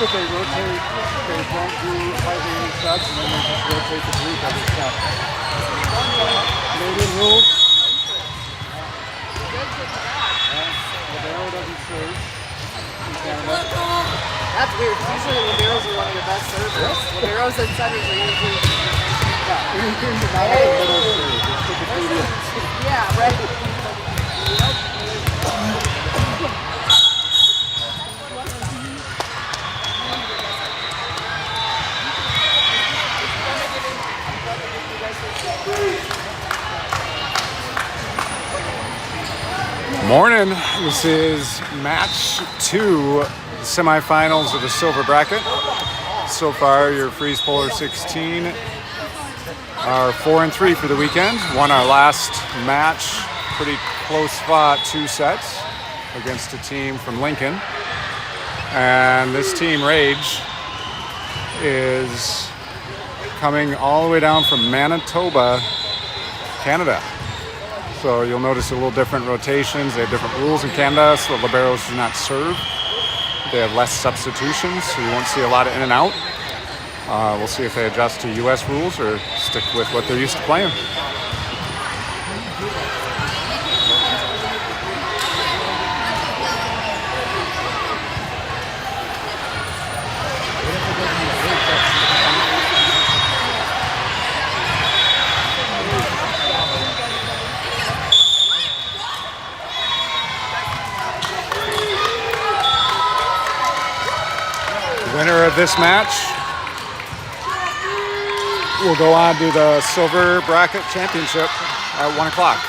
but they rotate. They don't do hardly any subs, and then they just rotate the group every step. Canadian rules. Libero doesn't serve in Canada. That's weird. Usually liberos are one of the best servers. Liberos and centers are usually. Yeah, anything but not the middle serve. Just put the feet in. Yeah, right. Morning. This is match 2, semifinals of the silver bracket. So far, your Freeze Polar 16 are 4-3 for the weekend. Won our last match, pretty close fought, 2 sets against a team from Lincoln. And this team, Rage, is coming all the way down from Manitoba, Canada. So you'll notice a little different rotations. They have different rules in Canada, so the liberos do not serve. They have less substitutions, so you won't see a lot of in and out. We'll see if they adjust to U.S. rules or stick with what they're used to playing. Winner of this match will go on to the Silver Bracket Championship at 1 o'clock.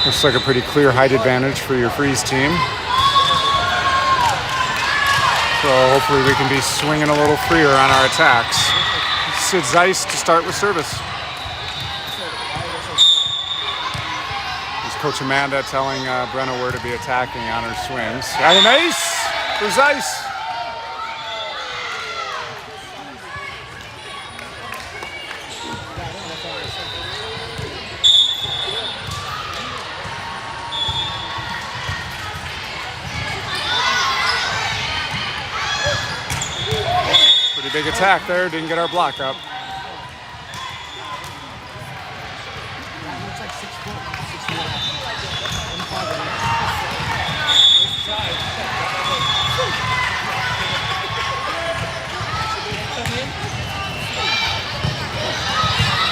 Looks like a pretty clear height advantage for your Freeze team. So hopefully we can be swinging a little freer on our attacks. Sid Zeiss to start with service. It's Coach Amanda telling Brenna where to be attacking on her swings. And an ace for Zeiss. Big attack there, didn't get our block up.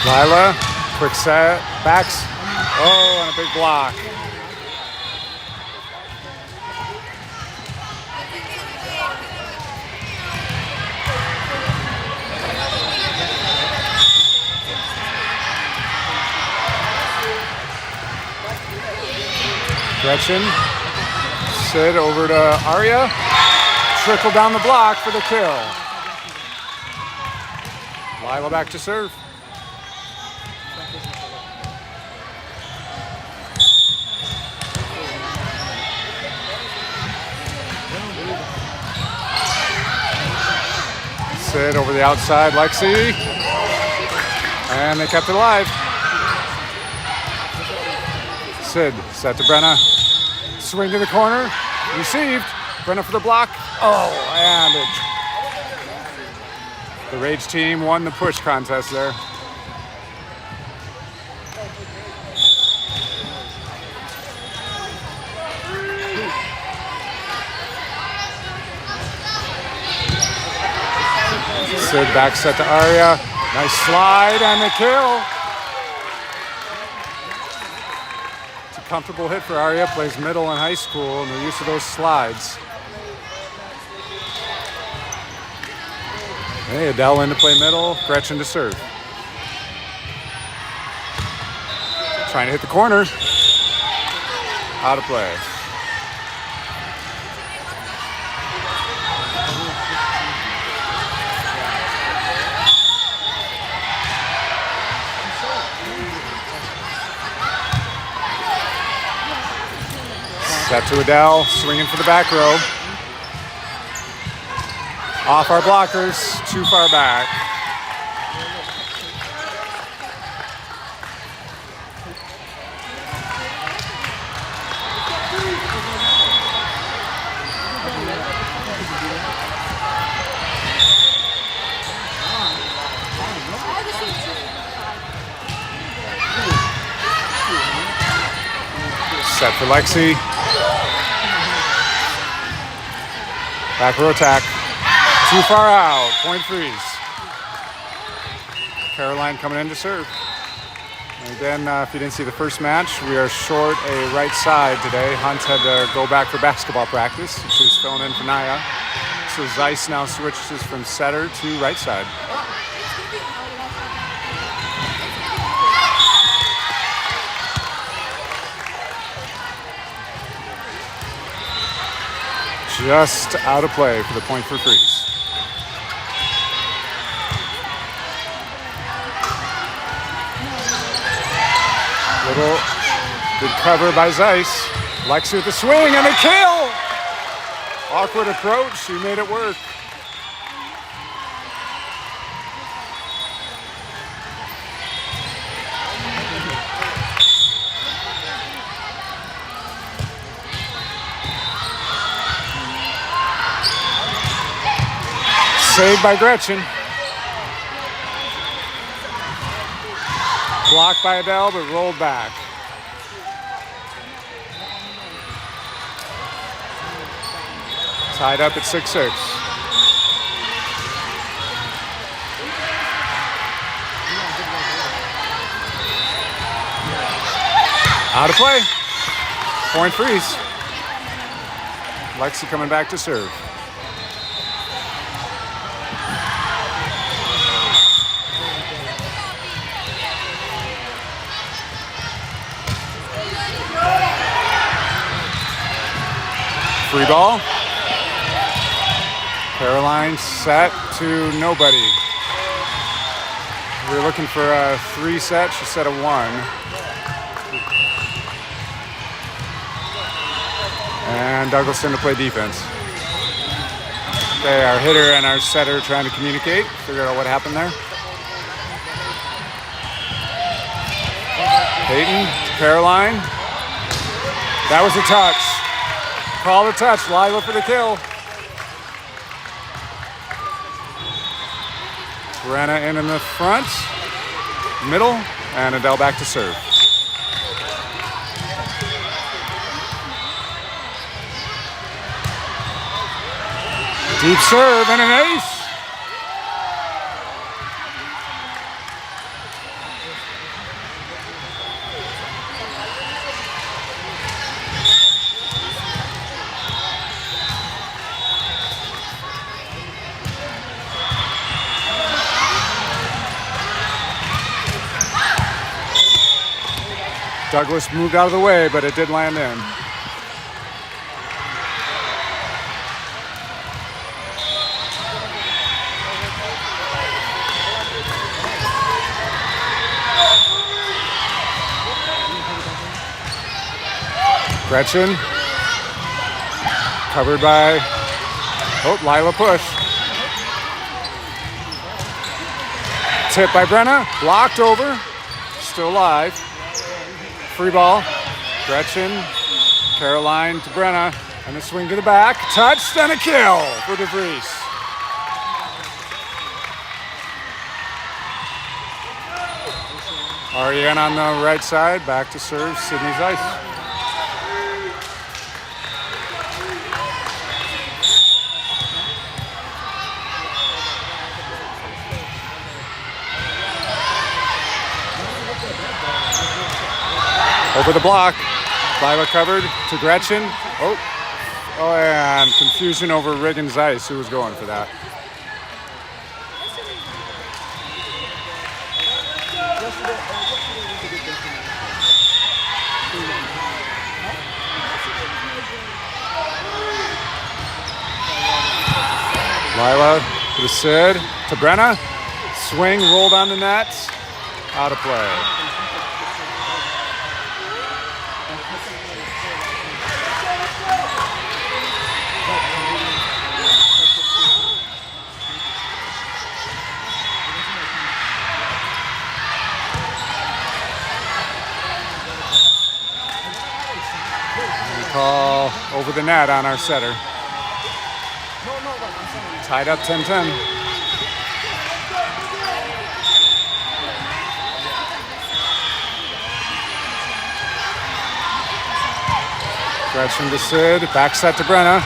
Lila, quick set, backs. Oh, and a big block. Gretchen, Sid over to Arya, trickle down the block for the kill. Lila back to serve. Sid over the outside, Lexi, and they kept it alive. Sid set to Brenna. Swing to the corner. Received. Brenna for the block. Oh, and the Rage team won the push contest there. Sid back set to Arya. Nice slide and the kill. Comfortable hit for Arya, plays middle in high school, and they're used to those slides. Hey, Adele in to play middle, Gretchen to serve. Trying to hit the corner. Out of play. Set to Adele, swinging for the back row. Off our blockers, too far back. Set for Lexi. Back row attack. Too far out. Point freeze. Caroline coming in to serve. And again, if you didn't see the first match, we are short a right side today. Hunt had to go back for basketball practice. She was filling in for Naya. So Zeiss now switches from setter to right side. Just out of play for the point for freeze. Little good cover by Zeiss. Lexi with the swing and the kill. Awkward approach. She made it work. Saved by Gretchen. Blocked by Adele, but rolled back. Tied up at 6-6. Out of play. Point freeze. Lexi coming back to serve. Free ball. Caroline set to nobody. We were looking for a 3 set. She set a 1. And Douglaston to play defense. Okay, our hitter and our setter trying to communicate, figure out what happened there. Peyton, Caroline. That was a touch. Call the touch, Lila for the kill. Brenna in the front, middle, and Adele back to serve. Deep serve and an ace. Douglas moved out of the way, but it did land in. Gretchen. Covered by, Lila push. Tip by Brenna, blocked over, still alive. Free ball, Gretchen, Caroline to Brenna, and a swing to the back, touched and a kill for DeVries. Ariane on the right side, back to serve, Sydney Zeiss. Over the block, Lila covered to Gretchen. And confusion over Reagan Zeiss, who was going for that. Lila to the Sid, to Brenna. Swing, rolled on the net, out of play. call over the net on our setter. Tied up 10-10. Gretchen to Sid, back set to Brenna.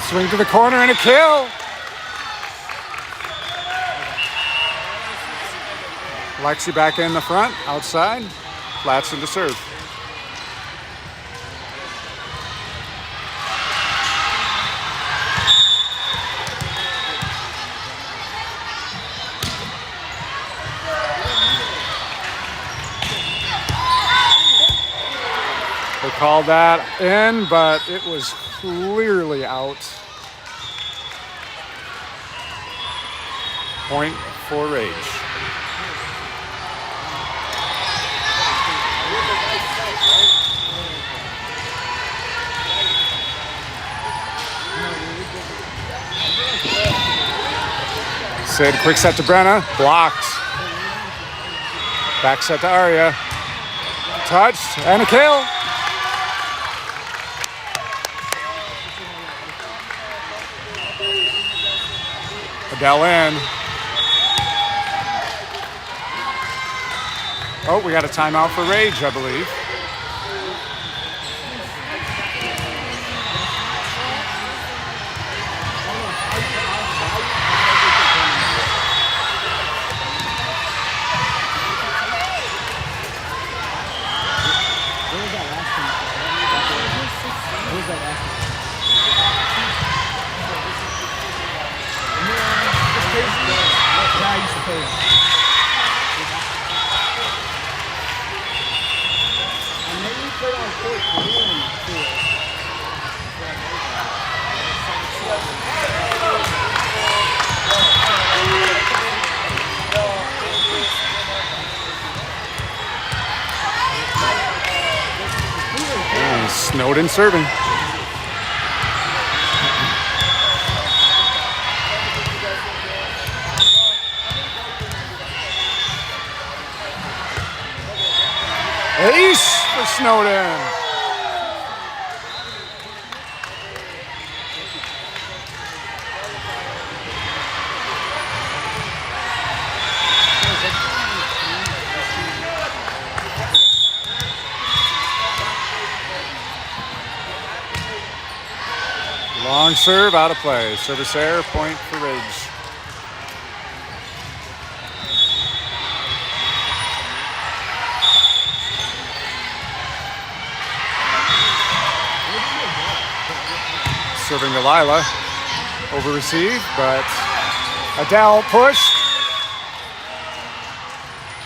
Swing to the corner and a kill. Lexi back in the front, outside. Flatson to serve. They called that in, but it was clearly out. Point for Rage. Sid, quick set to Brenna, blocked. Back set to Aria. Touched, and a kill. Adele in. Oh, we got a timeout for Rage, I believe. Snowden serving. Ace for Snowden. Long serve, out of play. Service error, point for Rage. Serving to Lila. Over receive, but Adele pushed.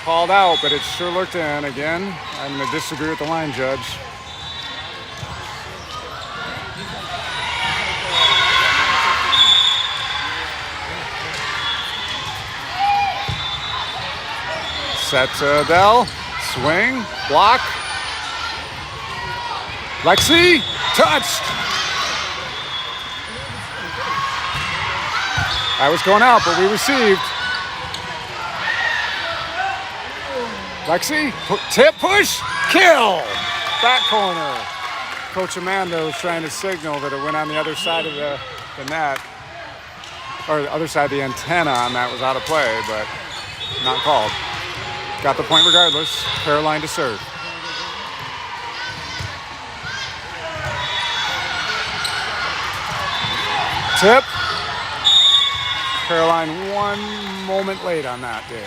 Called out, but it sure looked in. Again, I'm going to disagree with the line judge. Set to Adele, swing, block. Lexi, touched. That was going out, but we received. Lexi, tip, push, kill. Back corner. Coach Amanda was trying to signal that it went on the other side of the net, or the other side of the antenna, and that was out of play, but not called. Got the point regardless. Caroline to serve. Tip. Caroline 1 moment late on that dig.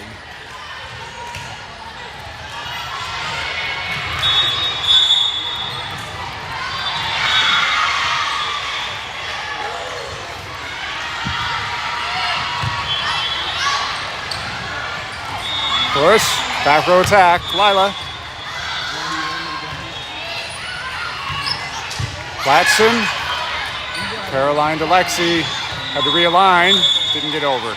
Push, back row attack, Lila. Flatson, Caroline to Lexi, had to realign, didn't get over.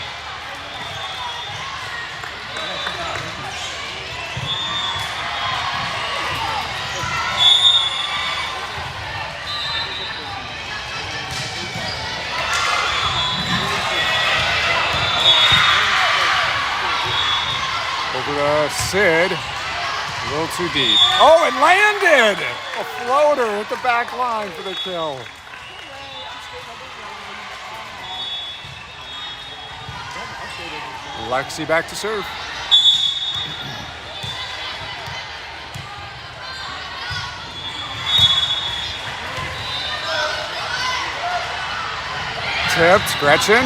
Over to Sid. little too deep. Oh, it landed! A floater at the back line for the kill. Lexi back to serve. Tipped, Gretchen.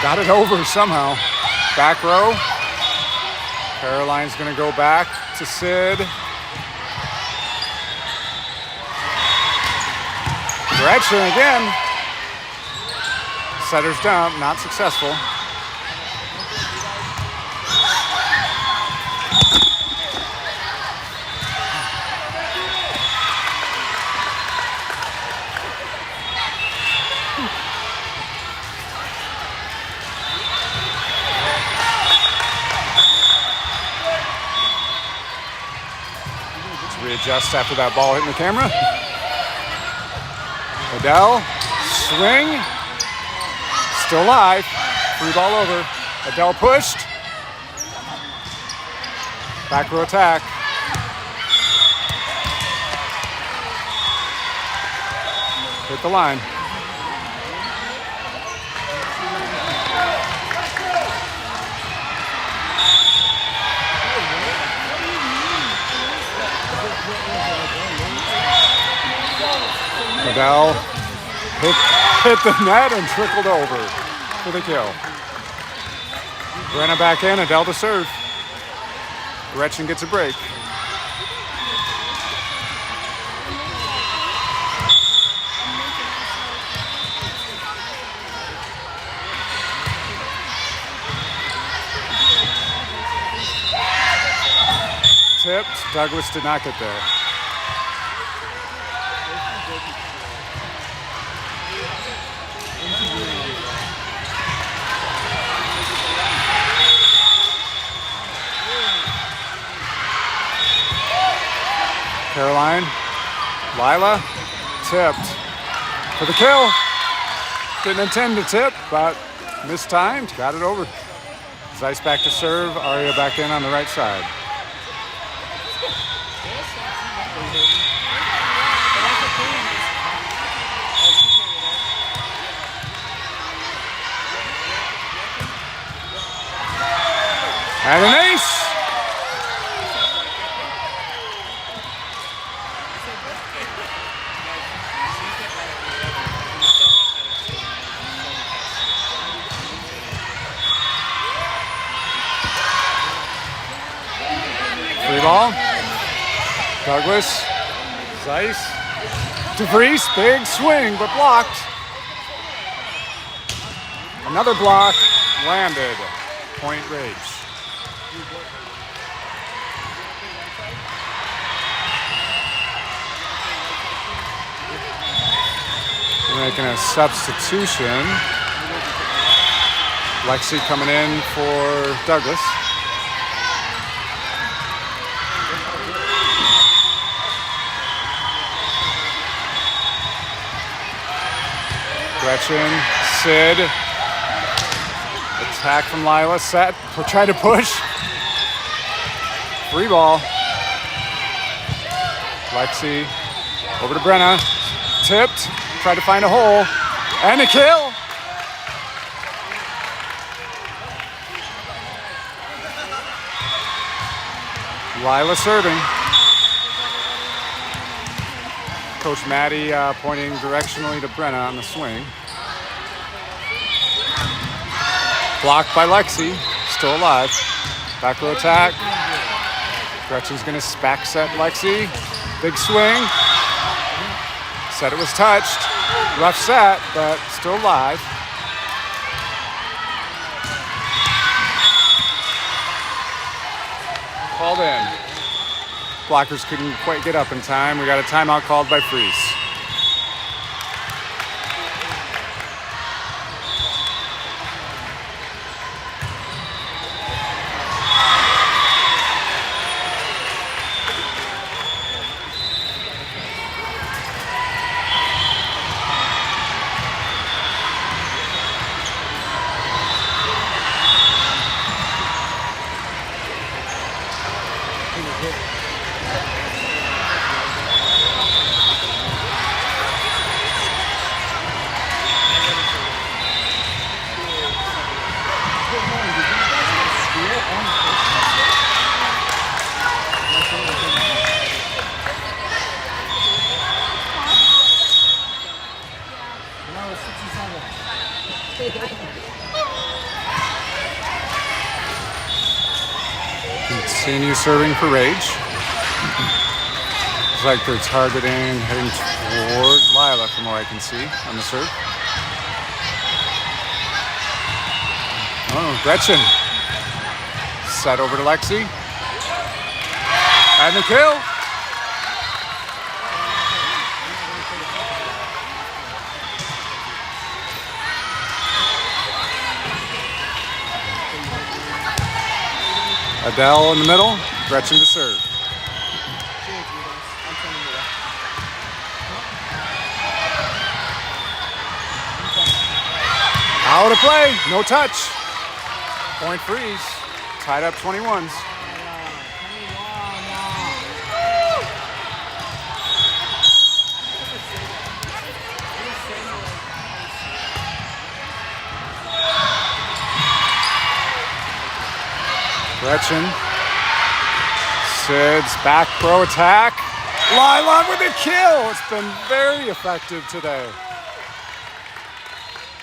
Got it over somehow. Back row. Caroline's gonna go back to Sid. Gretchen again. Setter's dump, not successful. Readjust after that ball hitting the camera. Adele, swing, still alive, free ball over. Adele pushed, back row attack. Hit the line. Adele hit the net and trickled over for the kill. Brenna back in, Adele to serve. Gretchen gets a break. Tipped, Douglas did not get there. Caroline, Lila, tipped for the kill. Didn't intend to tip, but mistimed, got it over. Zeiss back to serve, Aria back in on the right side. And an ace! Free ball. Douglas. Zeiss. DeVries, big swing, but blocked. Another block, landed. Point Rage. Making a substitution. Lexi coming in for Douglas. Gretchen, Sid. Attack from Lila, set. We'll try to push. Free ball. Lexi over to Brenna. Tipped. Tried to find a hole. And a kill. Lila serving. Coach Maddie pointing directionally to Brenna on the swing. Blocked by Lexi. Still alive. Back row attack. Gretchen's going to back set Lexi. Big swing. Said it was touched. Rough set, but still alive. Called in. Blockers couldn't quite get up in time. We got a timeout called by Freeze. Seeing you serving for Rage. Looks like they're targeting, heading towards Lila from where I can see on the serve. Oh, Gretchen. Set over to Lexi. And the kill. Adele in the middle, Gretchen to serve. Out of play, no touch. Point freeze, tied up 21s. Gretchen, Sid's back pro attack. Lila with a kill. It's been very effective today.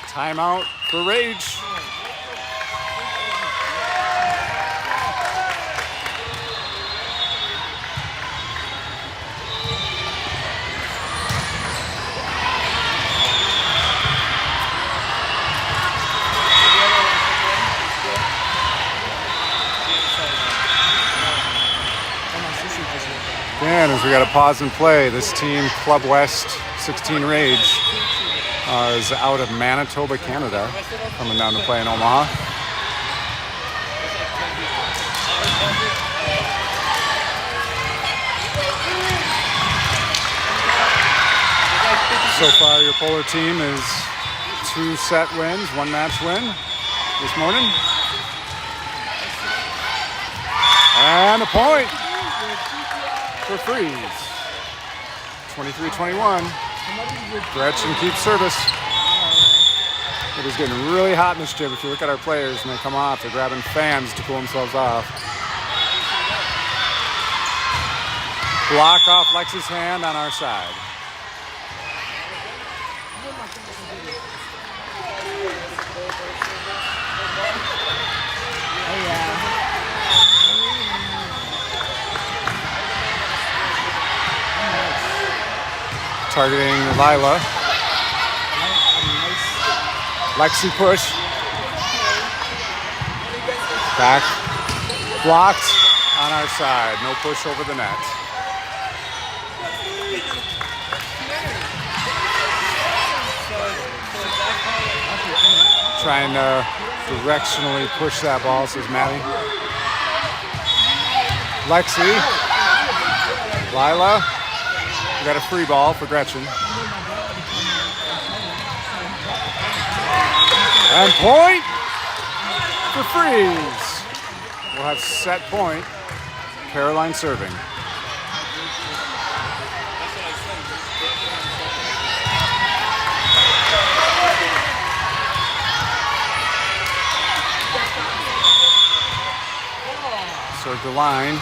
Timeout for Rage. And as we got to pause and play, this team, Club West 16 Rage, is out of Manitoba, Canada, coming down to play in Omaha. So far, your Polar team is 2 set wins, 1 match win this morning. And a point for Freeze. 23-21. Gretchen keeps service. It is getting really hot in this gym. If you look at our players and they come off, they're grabbing fans to cool themselves off. Block off Lexi's hand on our side. Targeting Lila. Lexi push. Back. Blocked on our side. No push over the net. Trying to directionally push that ball, says Maddie. Lexi. Lila. We got a free ball for Gretchen. And point for Freeze. We'll have set point. Caroline serving. Serve the line.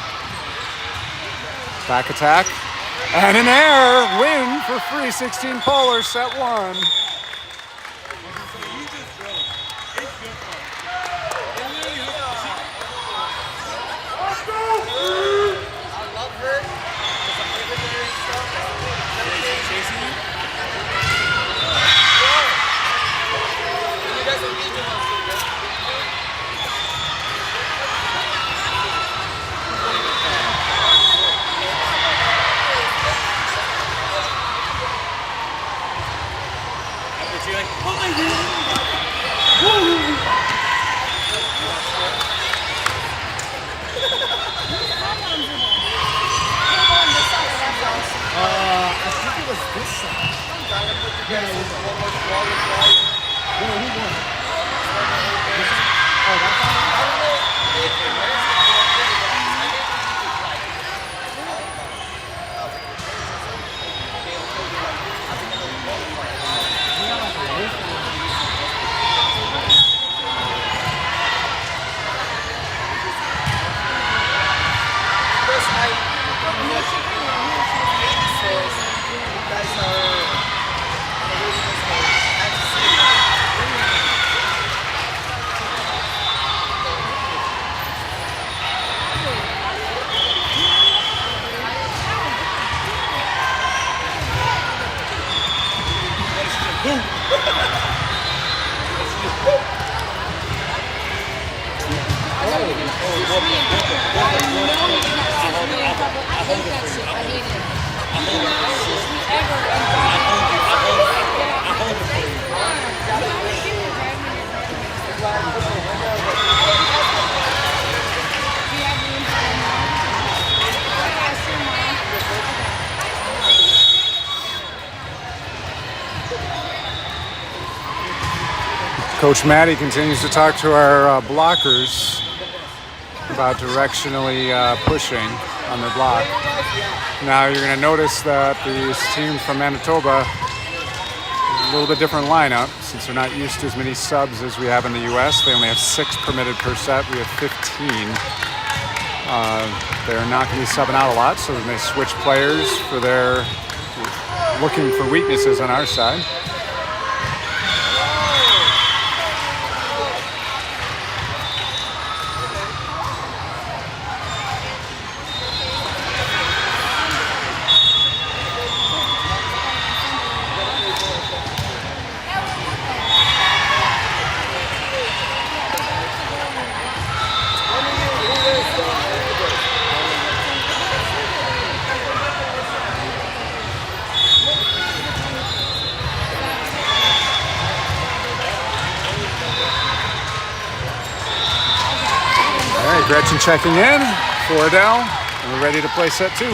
Back attack. And an air win for Free 16 Polar, set 1. Coach Maddie continues to talk to our blockers about directionally pushing on their block. Now you're going to notice that these teams from Manitoba, a little bit different lineup since they're not used to as many subs as we have in the US. They only have 6 permitted per set. We have 15. They're not going to be subbing out a lot, so they may switch players for their looking for weaknesses on our side. Gretchen checking in for Adele, and we're ready to play set 2.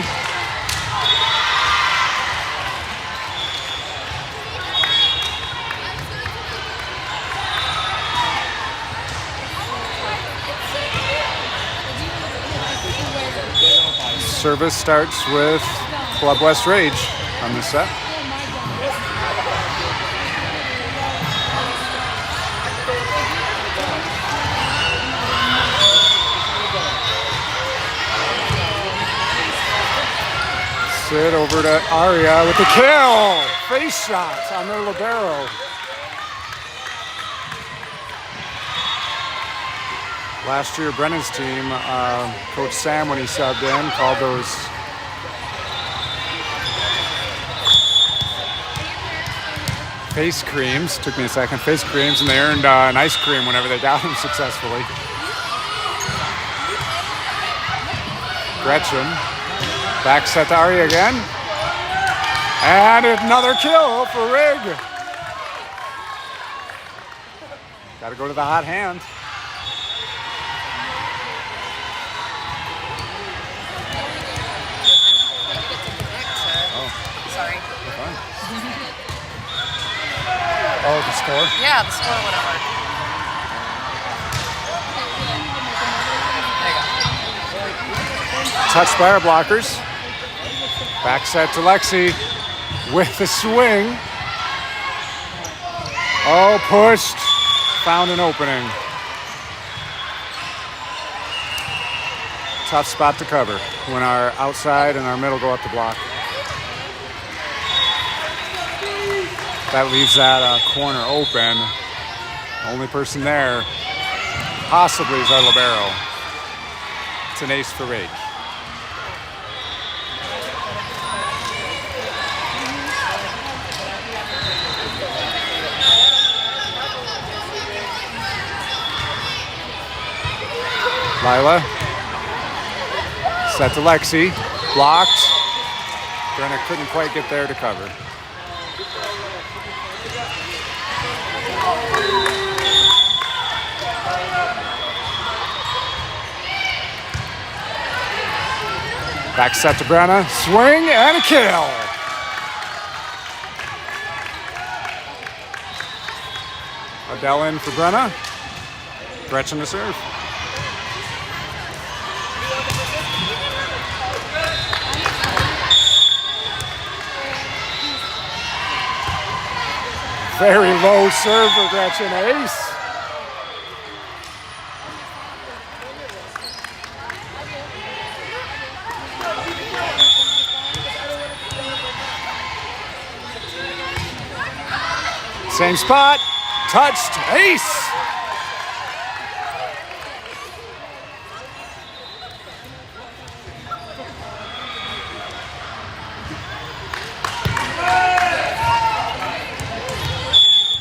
Service starts with Club West Rage on this set. Sit over to Aria with the kill. Face shots on their libero. Last year, Brennan's team, Coach Sam, when he subbed in, called those face creams. Took me a second. Face creams, and they earned an ice cream whenever they got them successfully. Gretchen. Back set to Aria again. And another kill for Rig. Got to go to the hot hand. Oh, sorry. Oh, the score? Yeah, the score went over. Touched by our blockers. Back set to Lexi with the swing. Oh, pushed. Found an opening. Tough spot to cover when our outside and our middle go up the block. That leaves that corner open. Only person there possibly is our libero. It's an ace for Rake. Lila, set to Lexi, blocked. Brenna couldn't quite get there to cover. Back set to Brenna, swing and a kill. Adele in for Brenna. Gretchen to serve. Very low serve for Gretchen, ace. Same spot, touched, ace.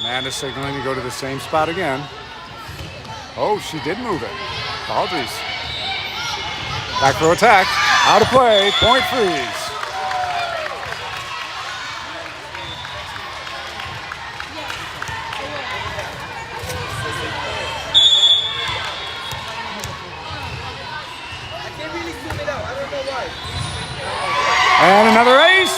Amanda signaling to go to the same spot again. Oh, she did move it. Apologies. Back row attack, out of play, point freeze. another ace.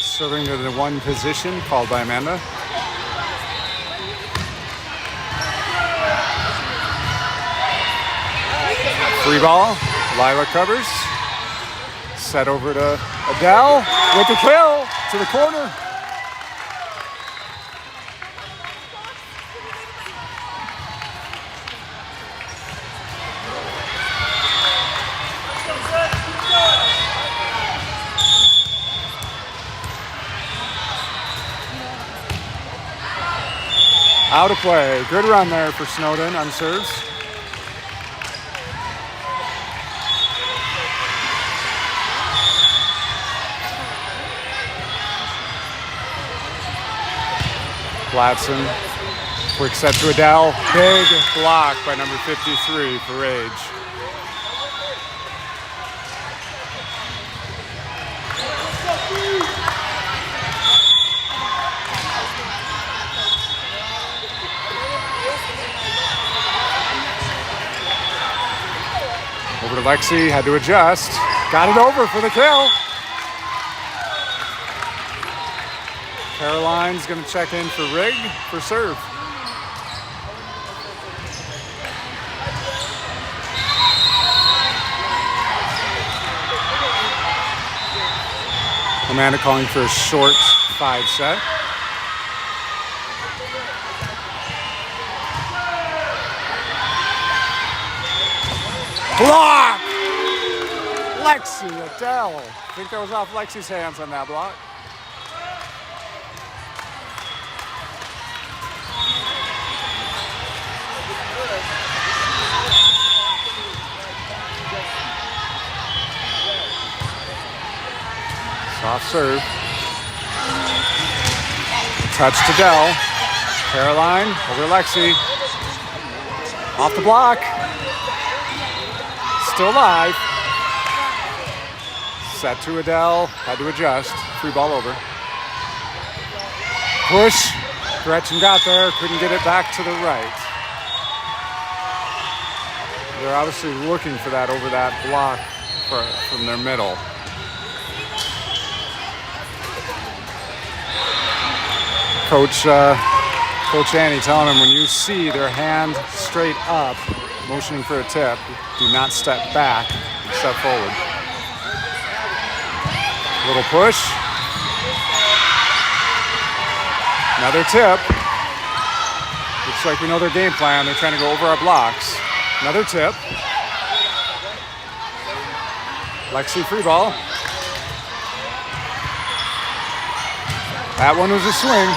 Serving to the one position called by Amanda. Free ball. Lila covers. Set over to Adele with the kill to the corner. Out of play. Good run there for Snowden on serves. Platson. Quick set to Adele. Big block by number 53 for Rage. Over to Lexi, had to adjust. Got it over for the kill. Caroline's gonna check in for Rig for serve. Amanda calling for a short 5 set. Block! Lexi, Adele. I think that was off Lexi's hands on that block. Soft serve. Touch to Dell. Caroline over Lexi. Off the block. Still alive. Set to Adele. Had to adjust. Free ball over. Push. Gretchen got there. Couldn't get it back to the right. They're obviously looking for that over that block from their middle. Coach Annie telling them when you see their hand straight up, motioning for a tip, do not step back, step forward. Little push. Another tip. Looks like we know their game plan. They're trying to go over our blocks. Another tip. Lexi free ball. That one was a swing.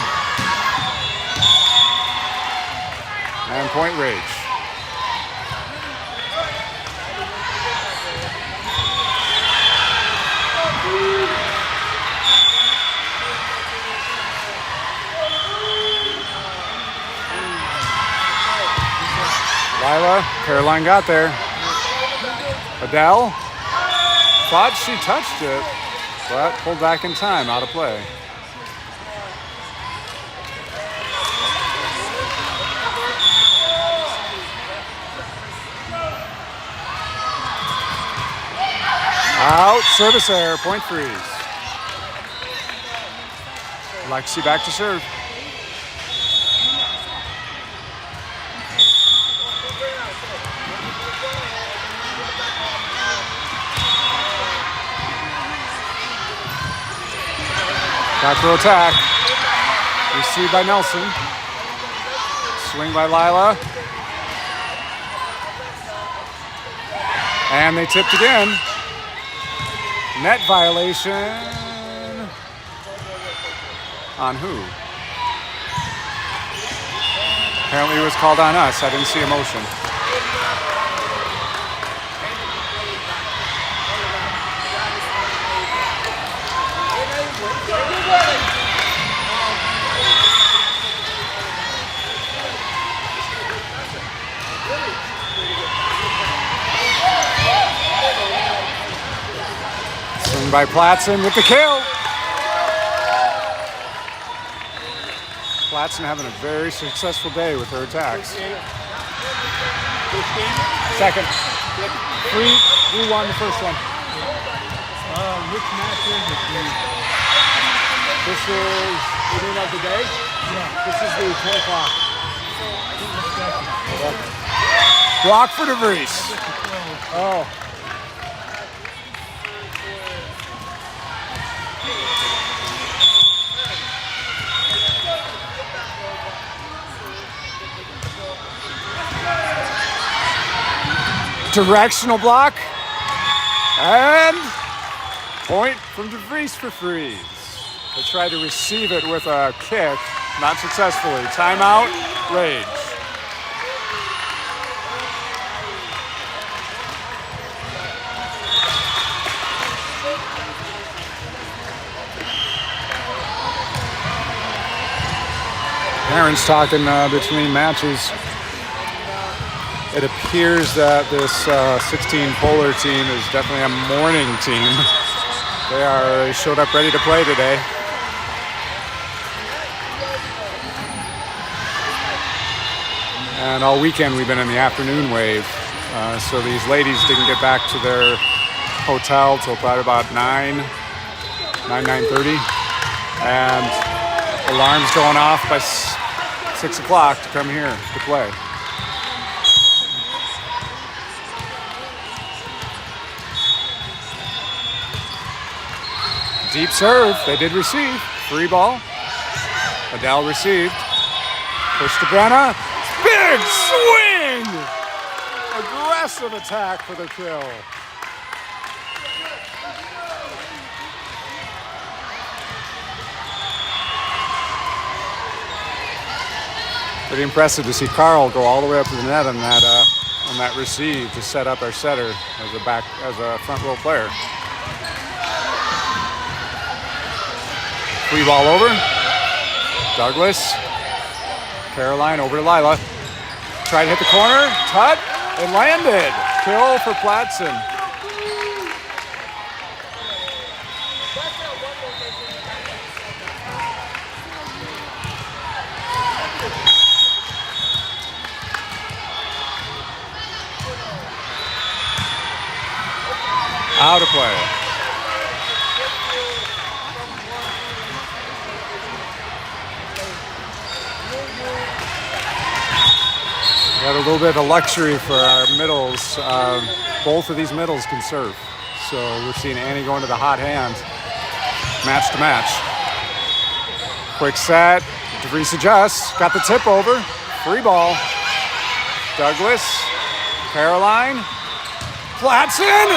And point Rage. Lila, Caroline got there. Adele thought she touched it, but pulled back in time, out of play. Out, service error, point freeze. Lexi back to serve. Back row attack. Received by Nelson. Swing by Lila. And they tipped again. Net violation on who? Apparently it was called on us. I didn't see a motion. By Platson with the kill. Platson having a very successful day with her attacks. First game? Second. We won the first one. Which match is it? This is the beginning of the day? Yeah. This is the 10 o'clock. Block for DeVries. Oh. Directional block. And point from DeVries for freeze. They tried to receive it with a kick, not successfully. Timeout, Rage. Parents talking between matches. It appears that this 16 Polar team is definitely a morning team. They showed up ready to play today. And all weekend we've been in the afternoon wave. So these ladies didn't get back to their hotel till probably about 9:30. And alarms going off by 6 o'clock to come here to play. Deep serve, they did receive. Free ball. Adele received. Push to Brenna. Big swing! Aggressive attack for the kill. Pretty impressive to see Carl go all the way up to the net on that receive to set up our setter as a front row player. Free ball over. Douglas. Caroline over to Lila. Tried to hit the corner. Tut. It landed. Kill for Platson. Out of play. We had a little bit of luxury for our middles. Both of these middles can serve. So we're seeing Annie going to the hot hand. Match to match. Quick set. DeVries adjusts. Got the tip over. Free ball. Douglas. Caroline. Platson.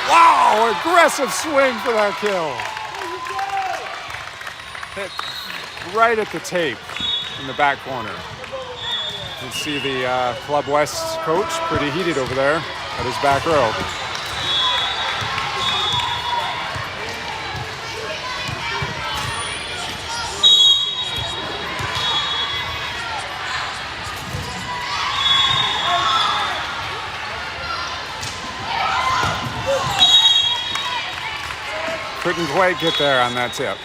Wow, aggressive swing for that kill. Hit right at the tape in the back corner. You can see the Club West coach pretty heated over there at his back row. Couldn't quite get there on that tip.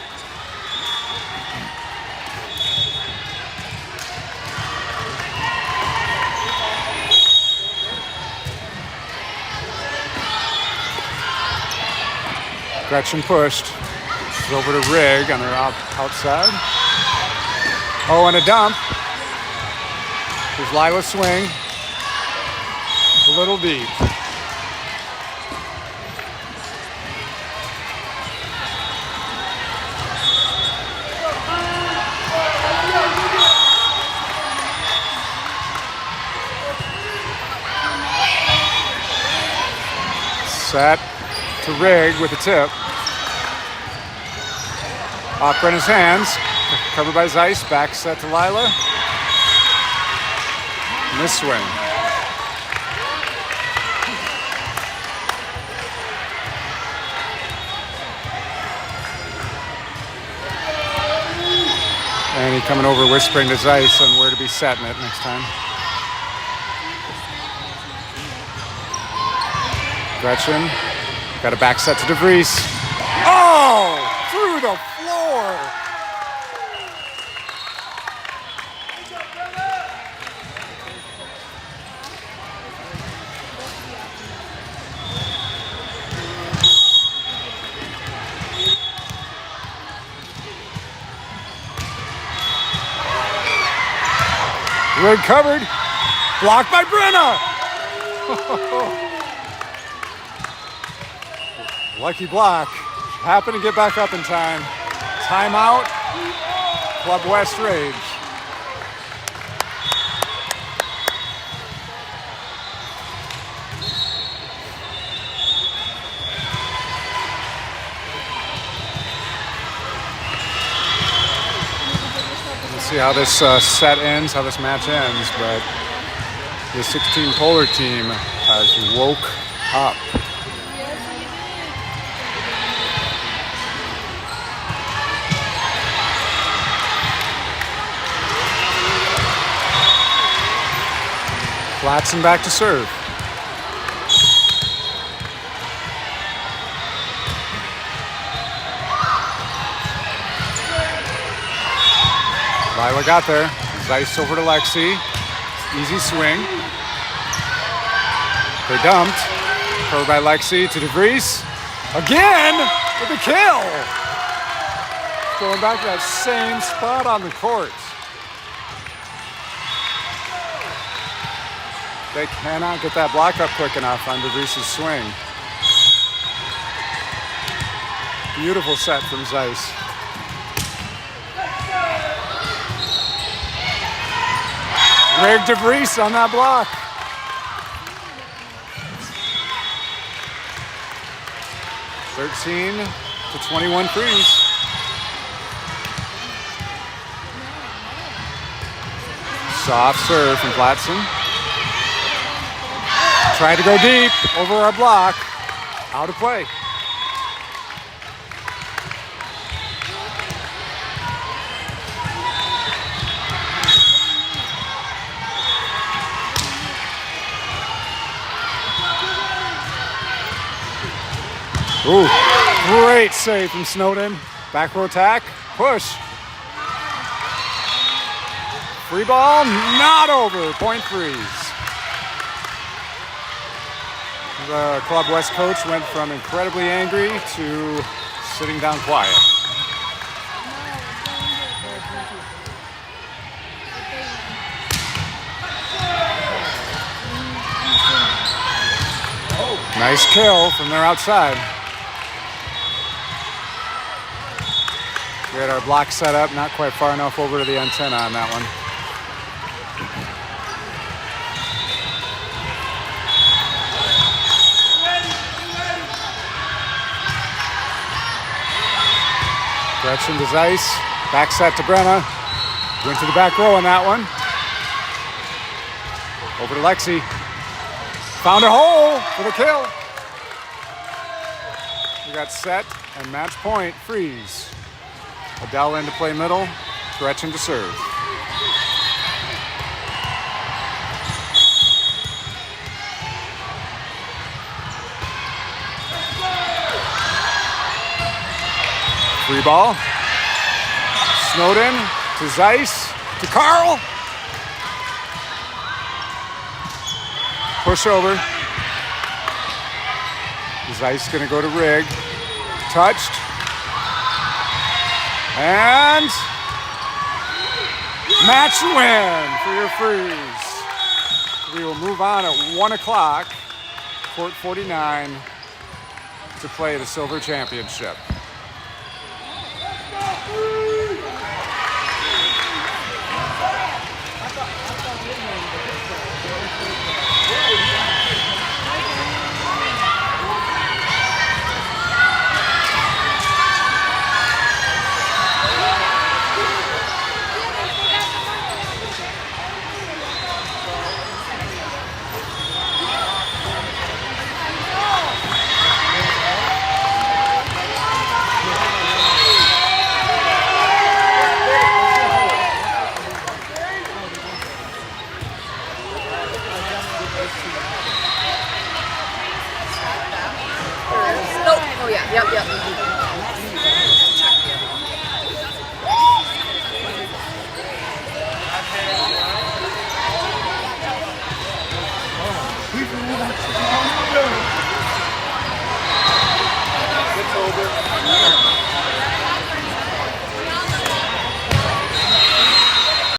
Gretchen pushed. She's over to Rigg on her outside. Oh, and a dump. Here's Lila's swing. A little deep. Set to Rigg with a tip. Off Brenna's hands. Covered by Zeiss. Back set to Lila. Miss swing. And he coming over whispering to Zeiss on where to be setting it next time. Gretchen, got a back set to DeVries. Oh, through the floor. Rig covered. Blocked by Brenna. Lucky block. Happened to get back up in time. Timeout. Club West Rage. See how this set ends, how this match ends, but the 16 Polar team has woke up. Flatson back to serve. Lila got there. Zeiss over to Lexi. Easy swing. They dumped. Curved by Lexi to DeVries. Again with the kill. Going back to that same spot on the court. They cannot get that block up quick enough on DeVries' swing. Beautiful set from Zeiss. Greg DeVries on that block. (13 to 21 freeze. Soft serve from Flatson. Tried to go deep over our block. Out of play. Ooh, great save from Snowden. Back row attack, push. Free ball, not over, point freeze. The Club West coach went from incredibly angry to sitting down quiet. Nice kill from their outside. We had our block set up, not quite far enough over to the antenna on that one. Gretchen to Zeiss, back set to Brenna. Went to the back row on that one. Over to Lexi. Found a hole for the kill. We got set and match point, freeze. Adele in to play middle, Gretchen to serve. Free ball. Snowden to Zeiss to Carl. Push over. Zeiss gonna go to Rig. Touched. And match win for your freeze. We will move on at 1 o'clock, court 49, to play the Silver Championship.